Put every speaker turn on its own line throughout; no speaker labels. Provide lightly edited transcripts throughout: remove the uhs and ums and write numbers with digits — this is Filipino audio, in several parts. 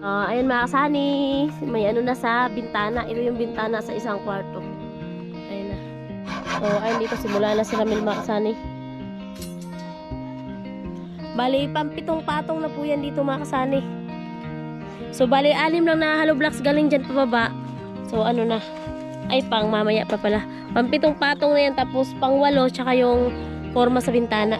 Ayun mga kasani, may ano na sa bintana. Ito yung bintana sa isang kwarto. Ayun na. So, ayun dito, simula na si Ramil mga kasani. Bali, pampitong patong na po yan dito mga kasani. So, bali, 6 lang na hollow blocks galing dyan pababa. So, ano na. Ay, pang mamaya pa pala. Pampitong patong na yan, tapos pang 8, tsaka yung forma sa bintana.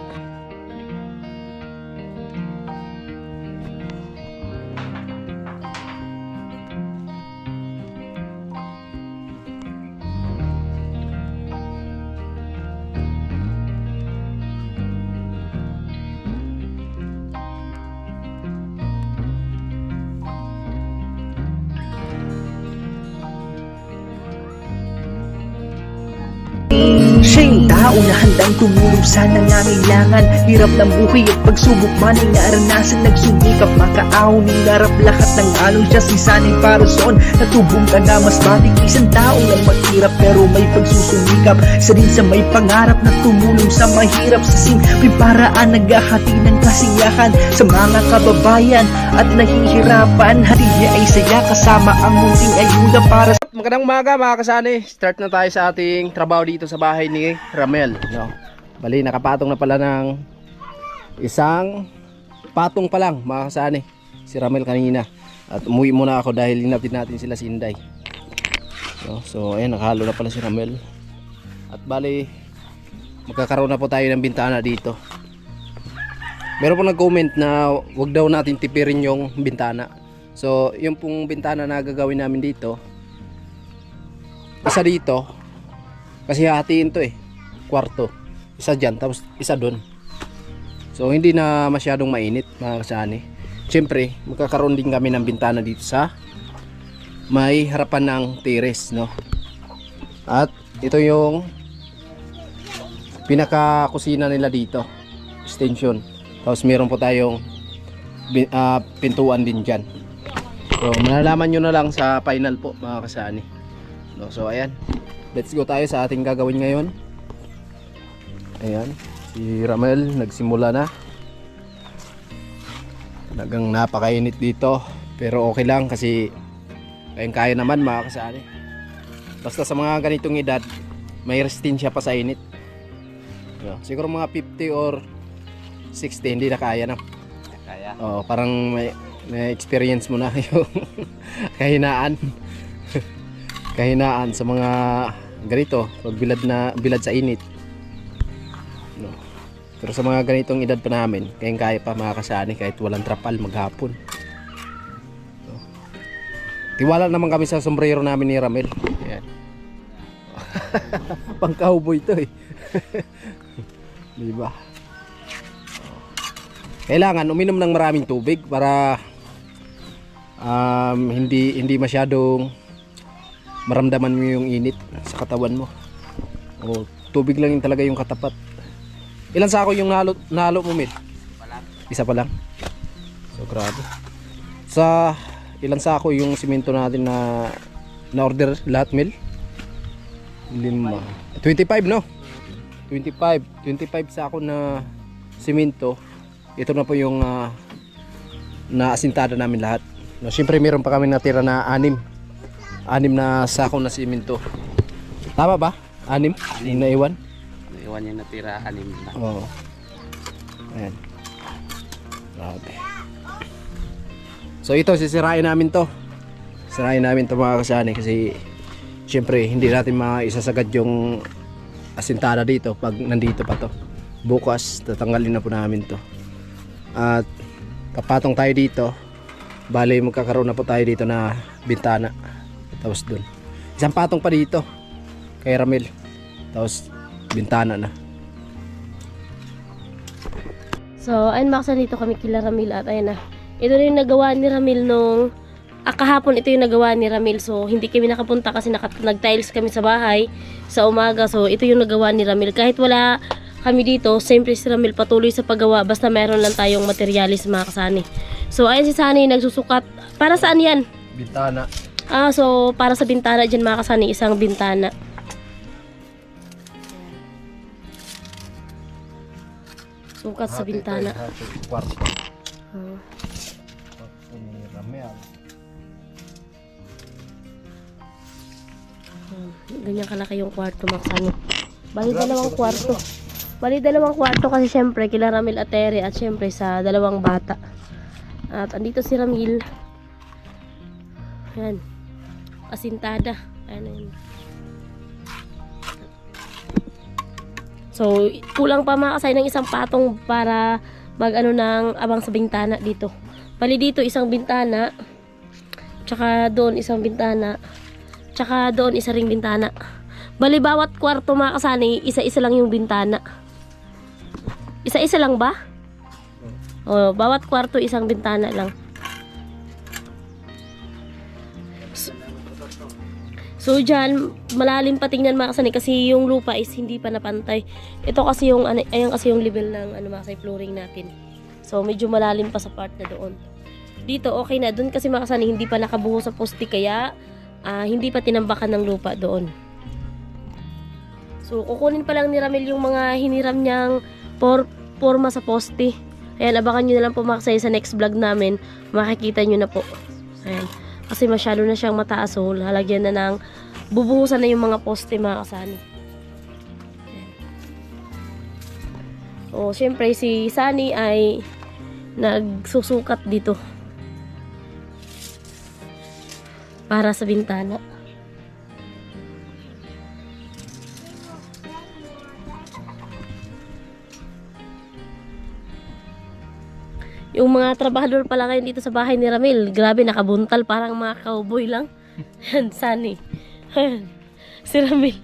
Siya yung tao na handang tumulong sa nangangailangan. Hirap ng buhay at pagsubok man ay naranasan. Nagsumikap makaahon ng narap lahat ng alon. Siya si Sanay Parason, natubong ka na mas matig. Isang tao lang maghirap pero may pagsusumikap. Isa din sa may pangarap na tumulong sa mahirap. Sa simpleng paraan naghahati ng kasiyahan sa mga kababayan at nahihirapan. Hatid niya ay saya kasama ang munting ayuda para sa...
Magandang umaga mga kasani. Start na tayo sa ating trabaho dito sa bahay ni Ramel, no? Bali, nakapatong na pala ng isang patong pa lang mga kasani si Ramel kanina. At umuwi muna ako dahil hinapin natin sila si Inday, no? So ayan, nakahalo na pala si Ramel. At bali, magkakaroon na po tayo ng bintana dito. Meron po nag-comment na wag daw natin tipirin yung bintana. So yung pong bintana na gagawin namin dito, isa dito, kasi hatiin to kwarto, isa dyan tapos isa dun. So hindi na masyadong mainit mga kasani. Siyempre magkakaroon din kami ng bintana dito sa may harapan ng terrace, no? At ito yung pinaka kusina nila dito, extension. Tapos meron po tayong pintuan din dyan. So malalaman nyo na lang sa final po mga kasani, no? So ayan, let's go tayo sa ating gagawin ngayon. Ayan, si Ramel nagsimula na. Talagang napakainit dito, pero okay lang kasi kaya naman mga kasani. Basta sa mga ganitong edad may resistensya pa sa init, no? Siguro mga 50 or 60 hindi na kaya na. Kaya? Oo, parang may experience mo na yung kahinaan. Kahinaan sa mga ganito pag bilad sa init, no? Pero sa mga ganitong edad pa namin, kaya pa mga kasani kahit walang trapal maghapon, no? Tiwala naman kami sa sombrero namin ni Ramel. Ayan. Pang cowboy to diba? Kailangan uminom ng maraming tubig para hindi masyadong maramdaman mo yung init sa katawan mo. O, tubig lang yung talaga yung katapat. Ilan sako yung nalo mo, Mid? Isa pa lang. So grabe. Sa ilan sako yung simento natin na order lahat, Mil? 25, no? 25 sako na simento. Ito na po yung naasintada namin lahat, no? Siyempre meron pa kami natira na 6 na sako na simento. Tama ba? 6 yung naiwan?
Naiwan yung natira, 6 na.
Oo. Ayan. Grabe. So ito, sisirain namin to. Sirain namin to mga kasani kasi syempre hindi natin maisasagad yung asintada dito pag nandito pa to. Bukas tatanggalin na po namin to. At papatong tayo dito. Bali magkakaroon na po tayo dito na bintana. Tapos dun isang patong pa dito kay Ramil, tapos bintana na.
So, ayun mga kasani, dito kami kila Ramil at ayun na. Ito na yung nagawa ni Ramil nung kahapon, ito yung nagawa ni Ramil. So, hindi kami nakapunta kasi nag-tiles kami sa bahay sa umaga. So, ito yung nagawa ni Ramil. Kahit wala kami dito, siyempre si Ramil patuloy sa paggawa basta meron lang tayong materialis mga kasani. So, ayun si Sani nagsusukat. Para saan yan?
Bintana.
So para sa bintana dyan mga kasani, isang bintana. Sukat sa bintana.
Kwarto.
Oh.
Kwarto ni Ramel.
Ganyan kalaki yung kwarto, Maksani. Bali dalawang kwarto. Bali dalawang kwarto kasi syempre kila Ramil at Tere at syempre sa dalawang bata. At andito si Ramil. Yan. Asintada. Ayan. So, kulang pa makasay ng isang patong para mag-ano ng abang sa bintana dito. Bali dito isang bintana. Tsaka doon isang bintana. Tsaka doon isa ring bintana. Bali bawat kwarto makasani, isa-isa lang yung bintana. Isa-isa lang ba? O, bawat kwarto isang bintana lang. So dyan, malalim pa tingnan makasani kasi yung lupa is hindi pa napantay. Ito kasi yung, ayan kasi yung level ng makasay flooring natin. So medyo malalim pa sa part na doon. Dito okay na, doon kasi makasani hindi pa nakabuho sa poste kaya hindi pa tinambakan ng lupa doon. So kukunin pa lang ni Ramil yung mga hiniram niyang forma sa poste. Ayan, abangan nyo na lang po makasay sa next vlog namin. Makikita nyo na po. Ayan. Kasi masyado na siyang mataas, so lalagyan na ng bubuhusan na yung mga poste mga kasani. O syempre si Sunny ay nagsusukat dito para sa bintana. Yung mga trabahador pala ngayon dito sa bahay ni Ramil, grabe nakabuntal, parang mga cowboy lang. Yan, Sunny. Si Ramil.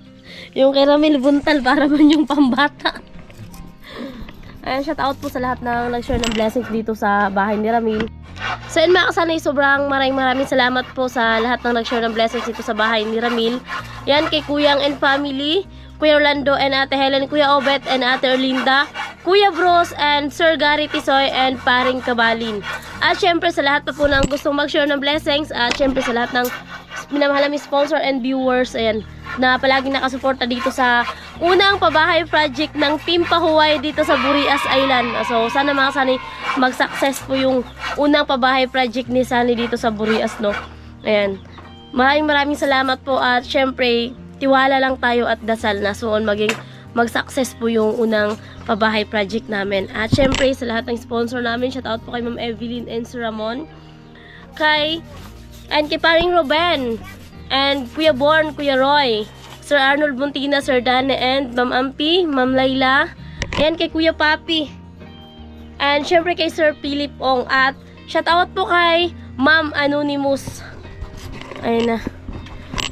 Yung kay Ramil buntal, para man yung pambata. Ayan, shout out po sa lahat ng nag-share ng blessings dito sa bahay ni Ramil. So yun mga kasanay, sobrang maraming salamat po sa lahat ng nag-share ng blessings dito sa bahay ni Ramil. Yan kay Kuyang and family, Kuya Orlando and Ate Helen, Kuya Obet and Ate Erlinda, Kuya Bros and Sir Gary Tisoy and Paring Kabalin. At syempre sa lahat pa po ng gustong mag-share ng blessings, at syempre sa lahat ng minamahal naming sponsor and viewers, ayan, na palaging nakasuporta dito sa unang pabahay project ng Team Pahuway dito sa Burias Island. So sana mga Sunny, mag-success po yung unang pabahay project ni Sunny dito sa Burias, no? Ayan. Maraming salamat po, at syempre tiwala lang tayo at dasal na soon mag-success po yung unang pabahay project namin. At syempre sa lahat ng sponsor namin, shout out po kay Ma'am Evelyn and Sir Ramon, kay Paring Ruben, and Kuya Born, Kuya Roy, Sir Arnold Buntina, Sir Dane, and Ma'am Ampi, Ma'am Layla, and kay Kuya Papi, and syempre kay Sir Philip Ong, at shout out po kay Ma'am Anonymous. Ayun na.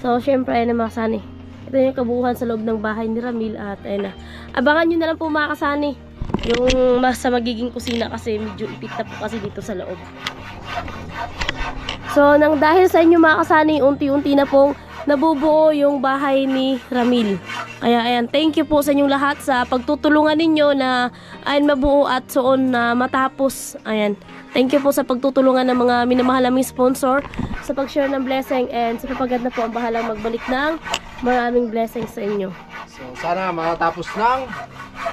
So syempre ayun na mga kasani, ito yung kabuuan sa loob ng bahay ni Ramil, at ayun na, abangan nyo na lang po mga kasani yung sa magiging kusina kasi medyo ipit na po kasi dito sa loob. So nang dahil sa inyo mga kasani, unti-unti na pong nabubuo yung bahay ni Ramil. Kaya ayan, thank you po sa inyong lahat sa pagtutulungan ninyo na ayan mabuo at soon na matapos. Ayan, thank you po sa pagtutulungan ng mga minamahal naming sponsor sa pag-share ng blessing, and sa papagad na po ang bahalang magbalik ng maraming blessings sa inyo.
So sana matapos ng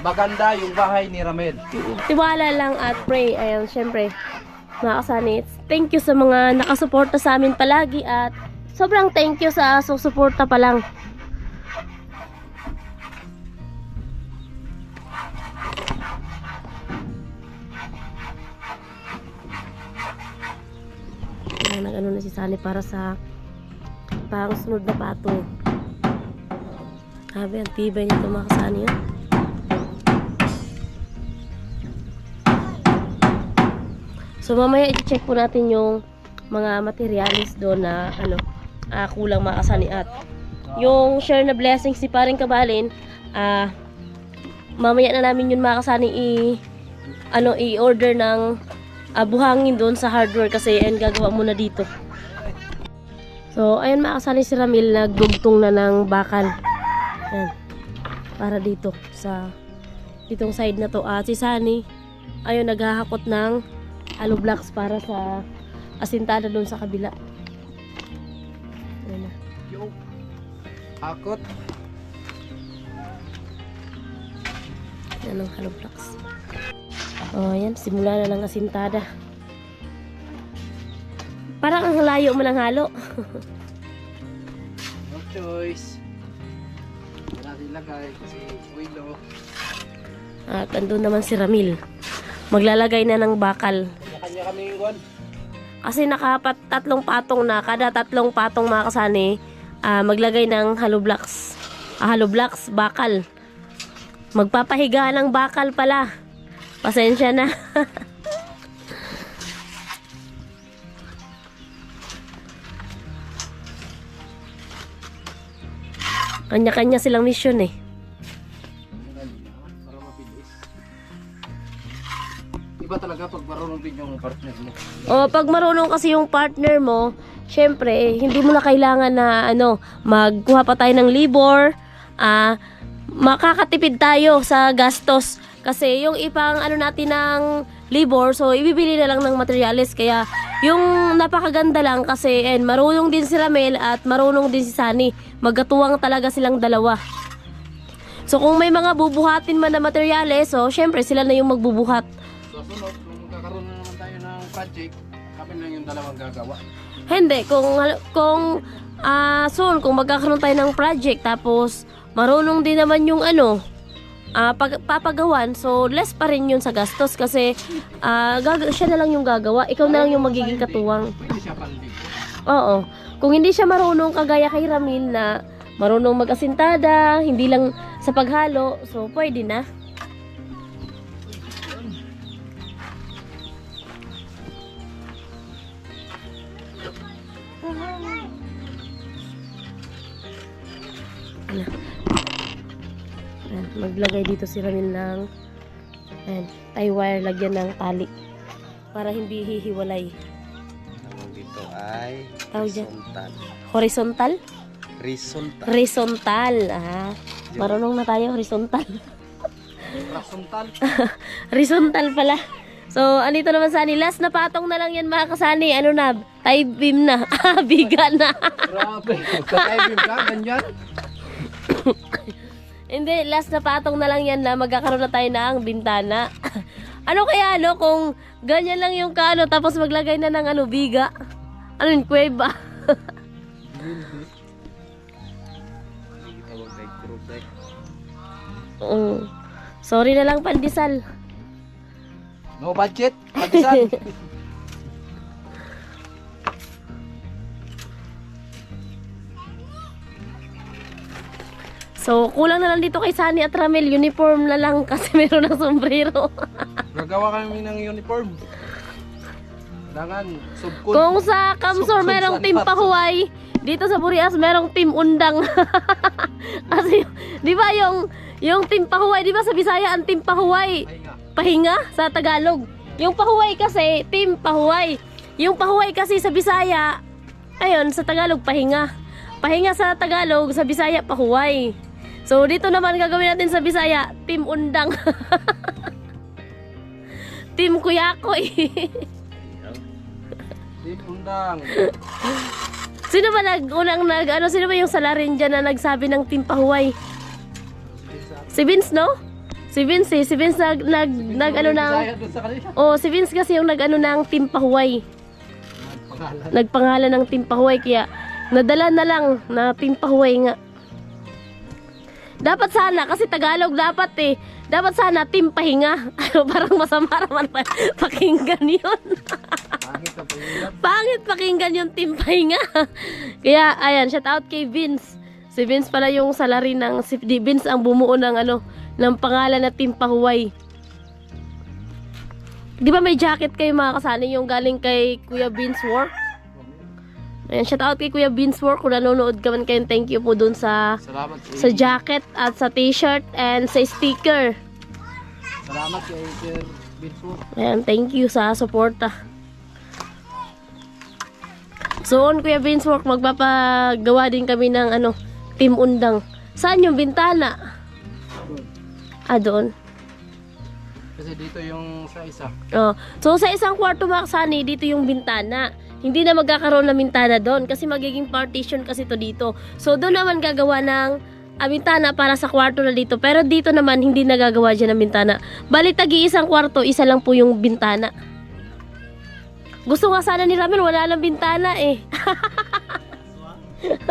maganda yung bahay ni Ramel.
Tiwala lang at pray. Ayan, syempre mga kasani, thank you sa mga nakasuporta sa amin palagi, at sobrang thank you sa susuporta pa lang. Nag-ano na si Sunny para sa pangsunod na patong. Sabi, ang tibay nito mga kasani yun. So mamaya i-check po natin yung mga materialis doon na kulang mga kasani, at yung share na blessings si Paring Kabalin, mamaya na namin yun mga kasani i-order ng buhangin doon sa hardware kasi ayun gagawa muna dito. So ayun mga kasani, si Ramil nagdugtong na ng bakal. Ayan, para dito sa ditong side na to. Si Sunny ayun naghahakot ng hollow blocks para sa asintada doon sa kabila. Ayan na.
Yo. Akot.
Yan ang hollow blocks. Ayan, simula na ng asintada. Parang ang layo mo ng halo.
No choice. ilagay si Willow.
At andun naman si Ramil. Maglalagay na ng bakal.
Kanya kami yung
Kasi tatlong patong na. Kada tatlong patong mga kasani, maglagay ng hollow blocks. Hollow blocks, bakal. Magpapahiga ng bakal pala. Pasensya na. Kanya-kanya silang mission eh.
para mabilis. Iba talaga pag marunong din yung partner mo.
O, pag marunong kasi yung partner mo, syempre, hindi mo na kailangan na, magkuha pa tayo ng libor, makakatipid tayo sa gastos. Kasi yung ipang, natin ng libor, so, ibibili na lang ng materyales. Kaya, yung napakaganda lang kasi, marunong din si Ramel at marunong din si Sunny. Magkatuwang talaga silang dalawa. So, kung may mga bubuhatin man na materyales, so, syempre, sila na yung magbubuhat.
So sunod, kung magkakaroon na naman tayo ng project, kami lang yung dalawang gagawa.
Hindi, kung soon, kung magkakaroon tayo ng project, tapos marunong din naman yung papagawan, so less pa rin yun sa gastos kasi siya na lang yung gagawa, ikaw na lang yung magiging katuwang.
Pwede siya pandig.
Oo. Kung hindi siya marunong kagaya kay Ramil na marunong mag-asintada, hindi lang sa paghalo, so pwede na. Ayan, maglagay dito si Ramil ng tie wire, lagyan ng tali para hindi hihiwalay.
Tawag dito ay
Tawag dyan.
horizontal.
Horizontal.
Horizontal.
Horizontal. Marunong na tayo, horizontal.
Rasuntal.
Horizontal pala. So, andito naman Sunny. Last na patong na lang yan mga kasani. Ano na? Tie beam na. Biga na.
Grabe. Magka-time ka, ganyan.
Hindi, last na patong na lang yan na magkakaroon na tayo ng bintana. Ano kaya, kung ganyan lang yung tapos maglagay na ng biga. Ano yun, kuweba?
Tawag kay Krubek.
Sorry na lang, pandesal.
No budget. Pagkisan.
So, kulang na lang dito kay Sunny at Ramel. Uniform na lang kasi meron ng sombrero.
Gagawa kami ng uniform. Kailangan subkod.
Kung sa Kamsor merong team Pahuway, dito sa Burias merong team Undang. Kasi, di ba yung team Pahuway, di ba sa Bisaya ang team Pahuway?
Ay nga.
Pahinga sa Tagalog. Yung Pahuway kasi, team Pahuway. Yung Pahuway kasi sa Bisaya, ayun, sa Tagalog, pahinga. Pahinga sa Tagalog, sa Bisaya, Pahuway. So, dito naman gagawin natin sa Bisaya, team Undang. Team Kuyakoy.
Team Undang.
Sino ba sino ba yung salarin dyan na nagsabi ng team Pahuway? Si Vince, no? Si Vince ng
Bisaya doon sa kanila.
oh, si Vince kasi yung ng team Pahuway.
Pangalan.
Nagpangalan ng team Pahuway kaya nadala na lang na team Pahuway nga. Dapat sana kasi Tagalog dapat dapat sana team Pahinga. Parang masama naman pakinggan yun.
Pangit ang pangalan.
Pangit pakinggan yung team Pahinga. Kaya ayan, shout out kay Vince. Si Vince pala yung salary si Vince ang bumuo ng ng pangalan na team Pahuway. Di ba may jacket kayo mga kasani yung galing kay Kuya Vince Work? Ayan, shout out kay Kuya Vince Work. Kung nanonood ka man kayo, thank you po dun sa
Salamat
jacket at sa t-shirt and sa sticker.
Salamat kay Sir Binso.
Ayan, thank you sa suporta. So on Kuya Vince Work, magpapagawa din kami ng Team Undang. Saan yung bintana? Doon.
Kasi dito yung sa isa.
Oh. So sa isang kwarto mga kasani, dito yung bintana. Hindi na magkakaroon ng bintana doon kasi magiging partition kasi to dito. So doon naman gagawa ng bintana para sa kwarto na dito. Pero dito naman hindi nagagawa dyan ng bintana. Bali tagi-isang kwarto, isa lang po yung bintana. Gusto nga sana ni Ramel wala lang bintana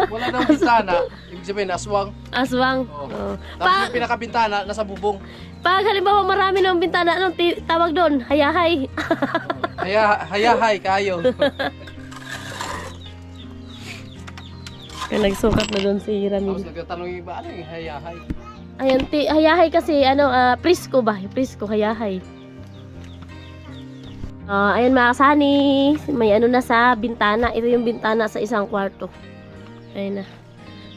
Wala daw bintana. Ibig sabihin, aswang.
Aswang.
Oo.
Oh.
Tapos yung pinakabintana, nasa bubong.
Pag halimbawa marami ng bintana, anong tawag doon? Hayahay.
Hayahay kayo.
Kaya nagsukat na doon si
Tapos
Ramil.
nagtatanong yung iba, ano yung hayahay?
Ayan, hayahay kasi, Prisco ba? Prisco, hayahay. Ayan mga kasani, may ano na sa bintana. Ito yung bintana sa isang kwarto. Ayan na.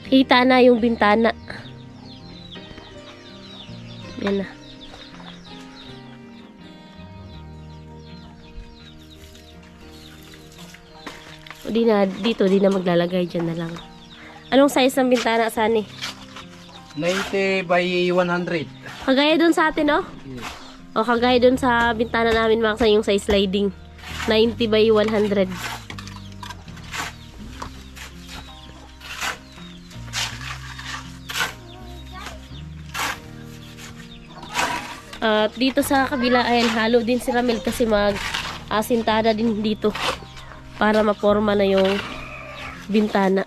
Kita na yung bintana. Ayan na. O, dito, di na maglalagay dyan na lang. Anong size ng bintana, Sani?
90 by 100.
Kagaya dun sa atin, oh. O, kagaya dun sa bintana namin, mga kasani, yung size sliding. 90 by 100. At dito sa kabila, ayan, halo din si Ramil kasi asintada din dito para maporma na yung bintana.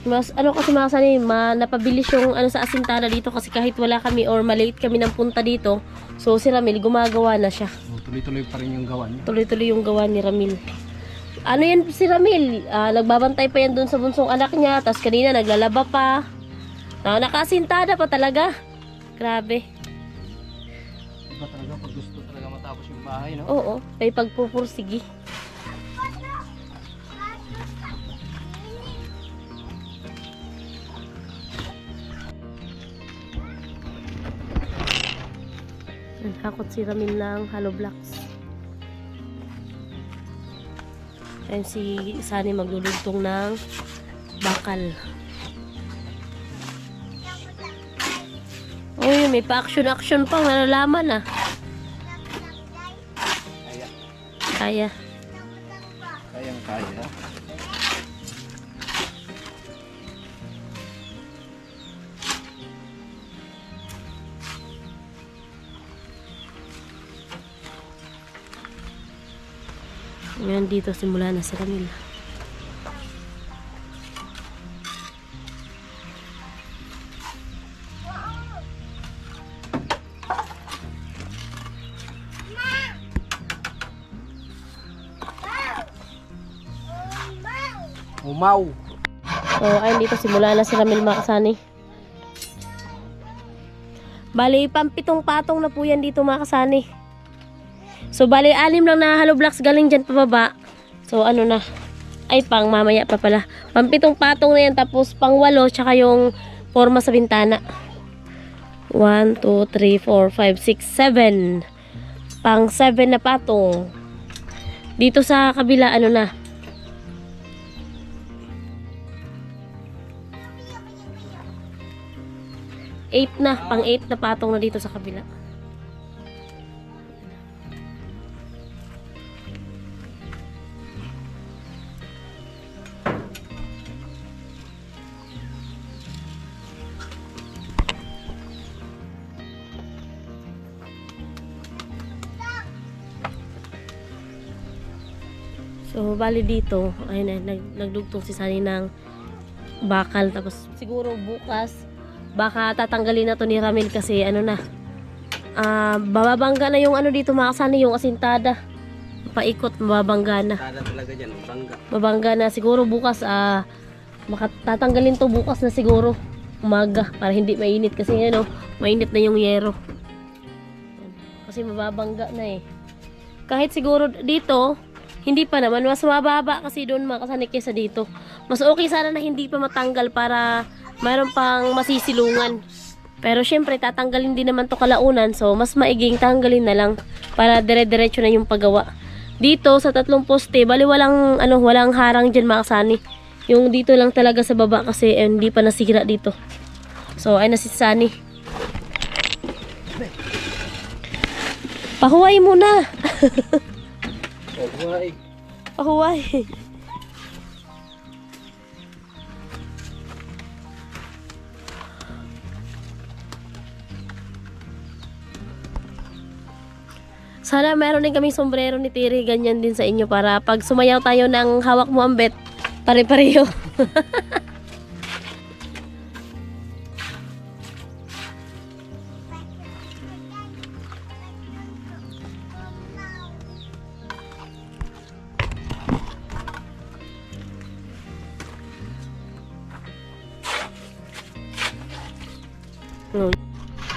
Mas ano kasi mga kasani, napabilis yung ano sa asintada dito kasi kahit wala kami or malate kami ng punta dito, so si Ramil gumagawa na siya.
Tuloy-tuloy pa rin yung gawa niya.
Tuloy-tuloy yung gawa ni Ramil. Ano yan si Ramil? Nagbabantay pa yan dun sa bunsong anak niya. Tapos kanina naglalaba pa. Nakasintada pa talaga. Grabe.
Iba talaga pag gusto talaga matapos yung bahay, no?
Oo. May pagpupursigi. Hakot si Ramil ng hollow blocks. Ayan si Sani maglulugtong ng bakal. Uy, may pa-action-action pang nalalaman ah. Kaya.
Kayang-kaya.
Ngayon dito simula na si Ramil.
Umaw.
So, ayun dito simula na si Ramil mga kasani. Bali, pampitong patong na po yan dito mga kasani. So, bali, 6 lang na hollow blocks galing dyan pababa. So, ano na. Ay, pang mamaya pa pala. Pampitong patong na yan. Tapos, pang 8, tsaka yung forma sa bintana. 1, 2, 3, 4, 5, 6, 7. Pang 7 na patong. Dito sa kabila, ano na. Pang 8 na patong na dito sa kabila. So, bali dito, ayun na, nagdugtong si Sani ng bakal. Tapos, siguro bukas, baka tatanggalin na to ni Ramil kasi ano na, bababangga na yung ano dito mga kasani, yung asintada. Paikot, mababangga na.
Tada talaga dyan, bangga.
Mabangga na. Siguro bukas, tatanggalin to bukas na siguro. Umaga, para hindi mainit kasi ano, mainit na yung yero. Kasi mababangga na eh. Kahit siguro dito, hindi pa naman. Mas mababa kasi doon mga kasani kesa dito. Mas okay sana na hindi pa matanggal para mayroon pang masisilungan. Pero syempre tatanggalin din naman to kalaunan. So mas maiging tanggalin na lang para dire-diretso na yung paggawa. Dito sa 3 poste, bali walang harang diyan mga kasani. Yung dito lang talaga sa baba kasi hindi pa nasira dito. So ay na si Sani. Pahuway muna.
Pahuway.
Pahuway. Sana meron din kaming sombrero ni Tiri, ganyan din sa inyo para pag sumayaw tayo ng hawak mo ang bet, pare-pareho.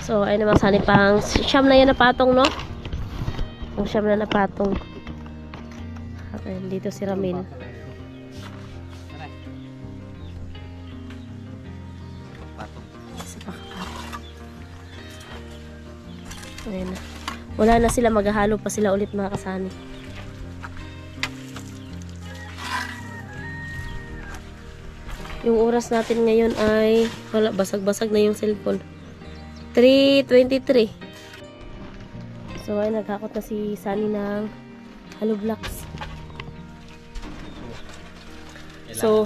So, ayun naman sani pang siyam na yan na patong, no? Ang siyam na napatong. At ayun, dito si Ramil. Isa pa kapatong. Ayun na. Wala na sila, maghahalo pa sila ulit mga kasani. Yung oras natin ngayon ay wala, basag-basag na yung cellphone. 3:23. So ay naghakot na si Sunny ng hollow blocks. So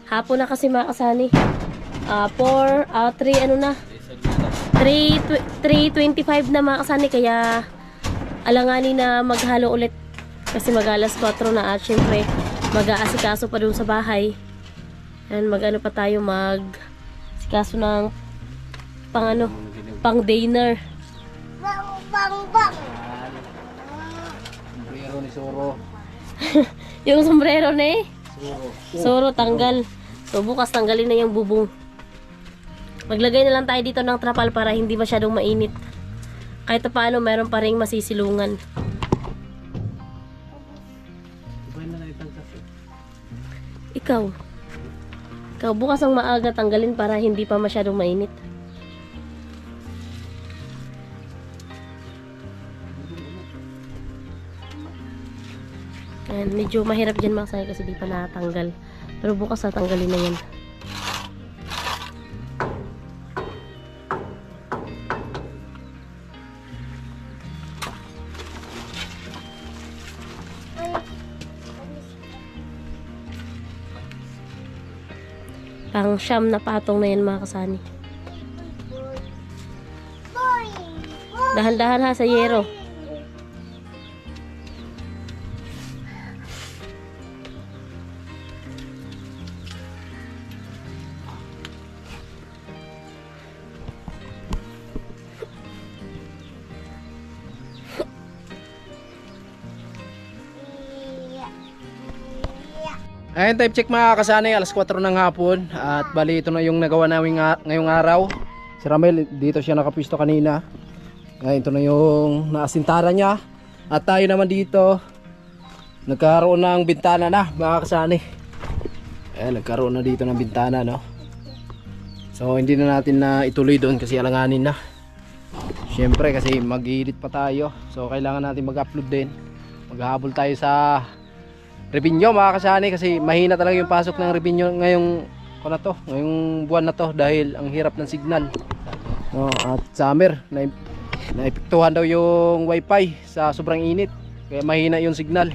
hapon na kasi mga kasani. 3 ano na? 3:25 na mga kasani, kaya alanganin na maghalo ulit kasi mag-alas 4 na at syempre mag-aasikaso pa dun sa bahay. And mag-ano pa tayo, mag-sikaso ng pang dinner.
Sombrero ni Soro.
Yung sombrero na Soro tanggal. So bukas tanggalin na yung bubong. Maglagay na lang tayo dito ng trapal para hindi masyadong mainit. Kahit paano meron pa ring masisilungan. Ikaw bukas ang maaga tanggalin para hindi pa masyadong mainit. Ayan, medyo mahirap dyan mga kasani kasi di pa natanggal. Pero bukas natanggalin na yan. Pang siyam na patong na yan mga kasani. Dahan-dahan ha sa yero.
Ayun, time check mga kasanay, alas 4 ng hapon. At bali ito na yung nagawa namin ngayong araw. Si Ramel, dito siya nakapwisto kanina. Ngayon, ito na yung naasintara niya. At tayo naman dito, nagkaroon ng bintana na mga kasanay. Ayan, nagkaroon na dito ng bintana, no? So hindi na natin na ituloy doon kasi alanganin na. Siyempre kasi mag-edit pa tayo. So kailangan natin mag-upload din. Maghahabol tayo sa revenue mga kasani kasi mahina talaga yung pasok ng revenue ngayong buwan na to dahil ang hirap ng signal, no? At summer naepektuhan daw yung wifi sa sobrang init kaya mahina yung signal.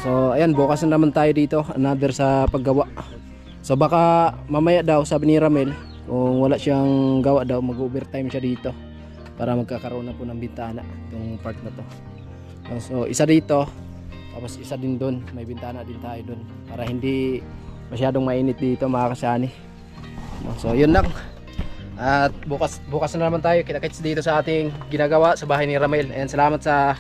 So ayan, bukas na naman tayo dito, another sa paggawa. So baka mamaya daw, sabi ni Ramel, kung wala siyang gawa daw, mag-overtime siya dito para magkakaroon na po ng bintana itong part na to. So isa dito, tapos isa din doon, may bintana din tayo doon para hindi masyadong mainit dito mga kasani. So yun lang. At bukas na naman tayo kita-kits dito sa ating ginagawa sa bahay ni Ramel. And salamat sa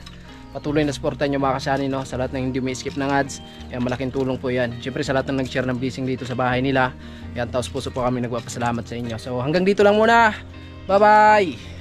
patuloy na suporta nyo mga kasani, no? Sa lahat ng hindi may skip ng ads, yan, malaking tulong po yan. Siyempre sa lahat ng nag-share ng blessing dito sa bahay nila, yan, taos puso po kami nagpapasalamat sa inyo. So hanggang dito lang muna, bye bye.